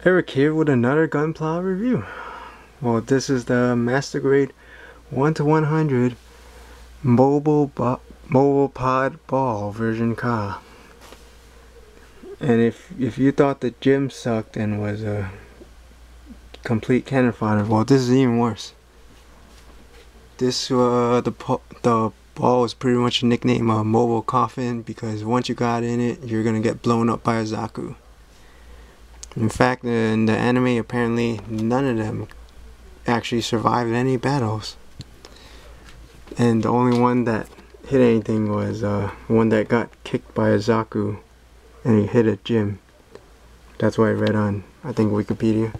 Eric here with another Gunpla review. Well, this is the Master Grade 1 to 100 Mobile Pod Ball version Ka. And if you thought the gym sucked and was a complete cannon fodder, well, this is even worse. This the ball is pretty much a nickname of Mobile Coffin because once you got in it, you're gonna get blown up by a Zaku. In fact, in the anime, apparently none of them actually survived any battles. And the only one that hit anything was one that got kicked by a Zaku and he hit a gym. That's what I read on, I think, Wikipedia.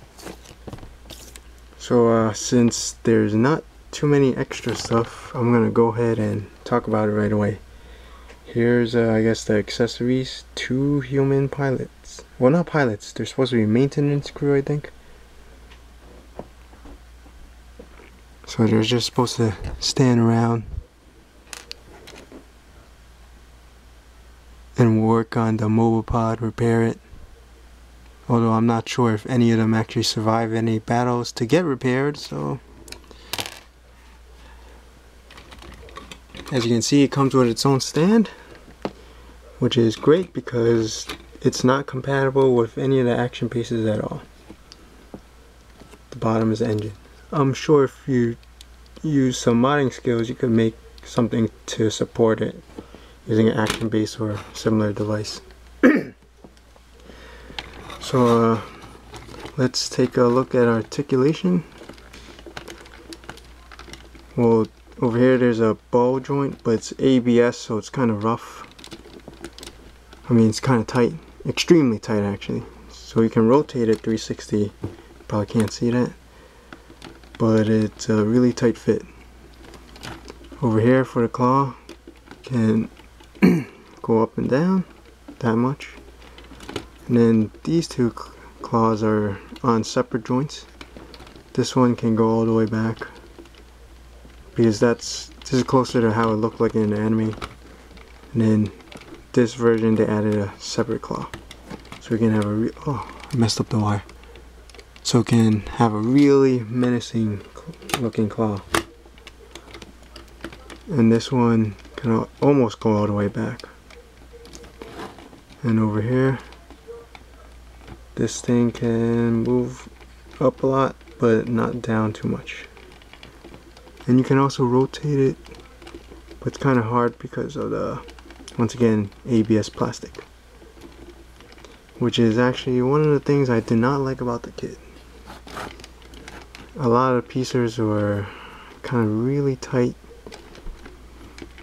So since there's not too many extra stuff, I'm gonna go ahead and talk about it right away. Here's I guess the accessories. 2 human pilots. Well, not pilots, they're supposed to be maintenance crew, I think. So they're just supposed to stand around and work on the mobile pod, repair it. Although I'm not sure if any of them actually survive any battles to get repaired, so as you can see, it comes with its own stand, which is great because it's not compatible with any of the action pieces at all. The bottom is the engine. I'm sure if you use some modding skills, you could make something to support it using an action base or similar device. So let's take a look at articulation. Well, over here there's a ball joint, but it's ABS, so it's kind of rough. I mean, it's kind of tight, extremely tight actually. So you can rotate it 360. Probably can't see that, but it's a really tight fit. Over here for the claw, can go up and down that much. And then these 2 claws are on separate joints. This one can go all the way back because this is closer to how it looked like in the anime. And then this version they added a separate claw, so we can have a oh, I messed up the wire. So it can have a really menacing looking claw. And this one can almost go all the way back. And over here, this thing can move up a lot, but not down too much. And you can also rotate it, but it's kind of hard because of the, once again, ABS plastic. Which is actually one of the things I did not like about the kit. A lot of pieces were kind of really tight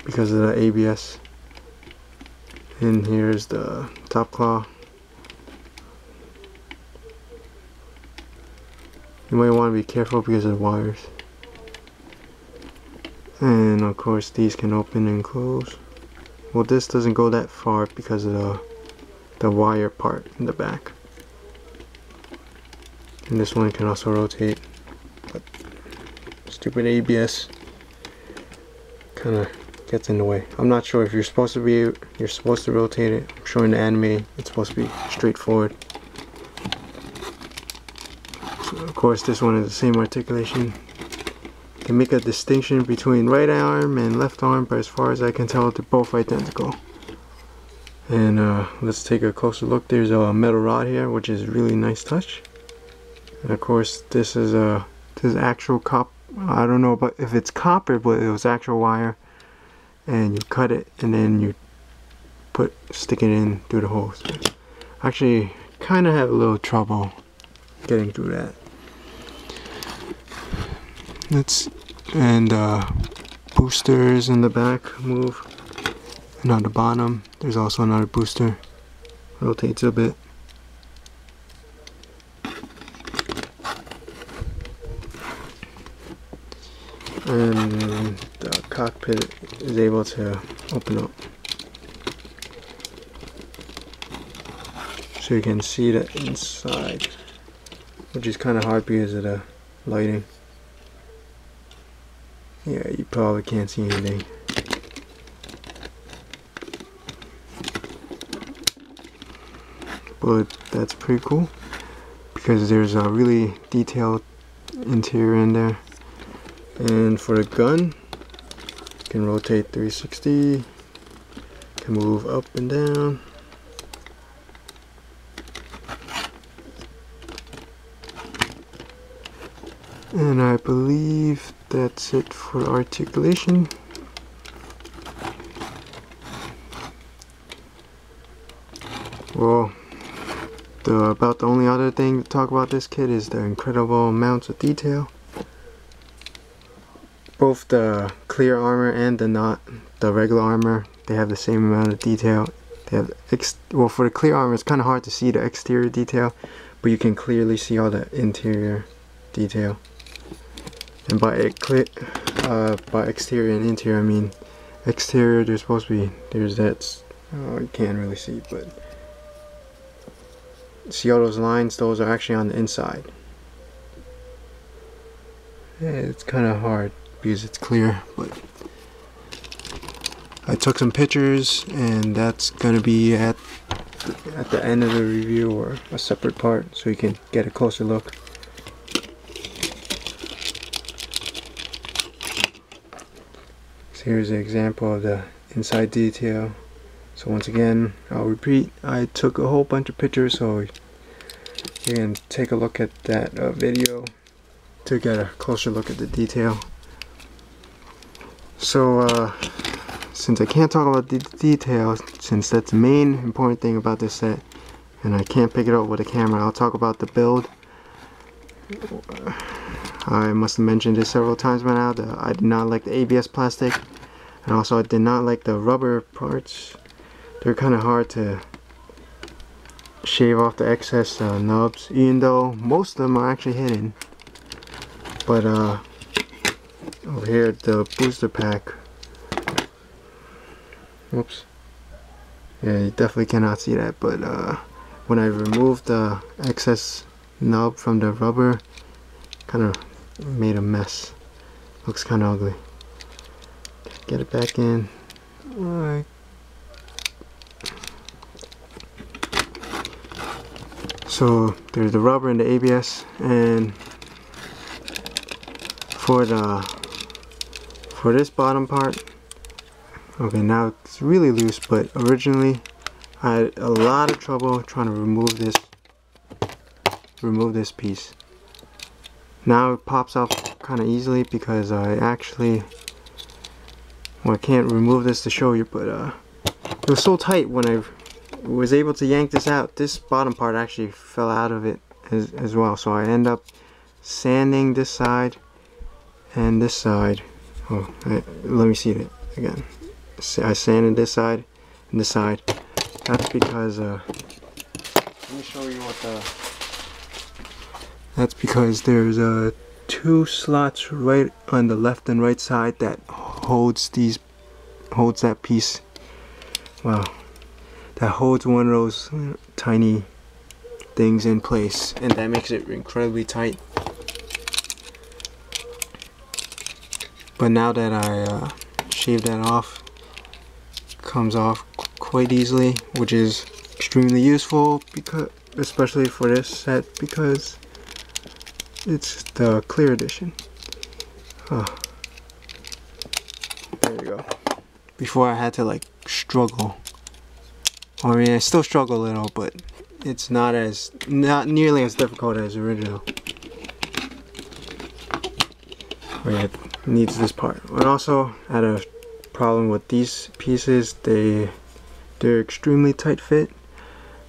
because of the ABS. And here's the top claw. You might want to be careful because of the wires. And of course these can open and close. Well, this doesn't go that far because of the wire part in the back. And this one can also rotate, but stupid ABS kind of gets in the way. I'm not sure if you're supposed to rotate it. I'm sure in the anime it's supposed to be straightforward. So of course this one is the same articulation. You can make a distinction between right arm and left arm, but as far as I can tell, they're both identical. And let's take a closer look. There's a metal rod here, which is really nice touch. And of course this is actual copper. I don't know about if it's copper, but it was actual wire. And you cut it and then you stick it in through the holes. Actually, kind of have a little trouble getting through that. And boosters in the back move. And on the bottom, there's also another booster. Rotates a bit. And the cockpit is able to open up. So you can see the inside, which is kind of hard because of the lighting. Yeah, you probably can't see anything. But that's pretty cool. because there's a really detailed interior in there. And for the gun, you can rotate 360, can move up and down. And I believe that's it for articulation. Well, about the only other thing to talk about this kit is the incredible amounts of detail. Both the clear armor and the regular armor, they have the same amount of detail. They have well, for the clear armor, it's kind of hard to see the exterior detail, but you can clearly see all the interior detail. And by exterior and interior, I mean exterior. There's supposed to be you can't really see, but see all those lines? Those are actually on the inside. Yeah, it's kind of hard because it's clear, but I took some pictures, and that's gonna be at the end of the review, or a separate part, so you can get a closer look. So here's an example of the inside detail. So once again, I'll repeat, I took a whole bunch of pictures, so you can take a look at that video to get a closer look at the detail. So since I can't talk about the details, since that's the main important thing about this set, and I can't pick it up with a camera, I'll talk about the build. I must have mentioned this several times by now, I did not like the ABS plastic, and also I did not like the rubber parts. They're kind of hard to shave off the excess nubs, even though most of them are actually hidden. But over here, the booster pack, whoops, yeah, you definitely cannot see that, but when I removed the excess nub from the rubber, kind of made a mess. Looks kind of ugly. Get it back in. Alright. So there's the rubber and the ABS, and for this bottom part, okay, now it's really loose, but originally I had a lot of trouble trying to remove this piece. Now it pops off kind of easily because I actually, well, I can't remove this to show you, but it was so tight when I was able to yank this out. This bottom part actually fell out of it as well, so I end up sanding this side and this side. Oh, let me see it again. I sanded this side and this side. That's because let me show you what that's because there's two slots right on the left and right side that holds that piece. Wow, that holds one of those tiny things in place, and that makes it incredibly tight. But now that I shaved that off, it comes off quite easily, which is extremely useful, because especially for this set, because it's the clear edition. Oh. There you go. Before I had to like struggle. I mean, I still struggle a little, but it's not nearly as difficult as original. Oh yeah, it needs this part. And also, I had a problem with these pieces. They're extremely tight fit,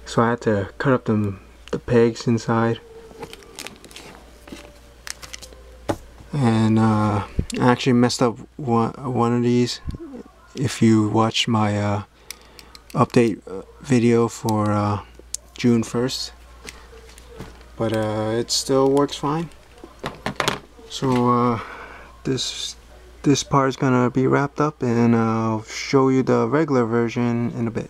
so I had to cut up the pegs inside. And I actually messed up one of these. If you watch my update video for June 1st, but it still works fine. So this part is gonna be wrapped up, and I'll show you the regular version in a bit.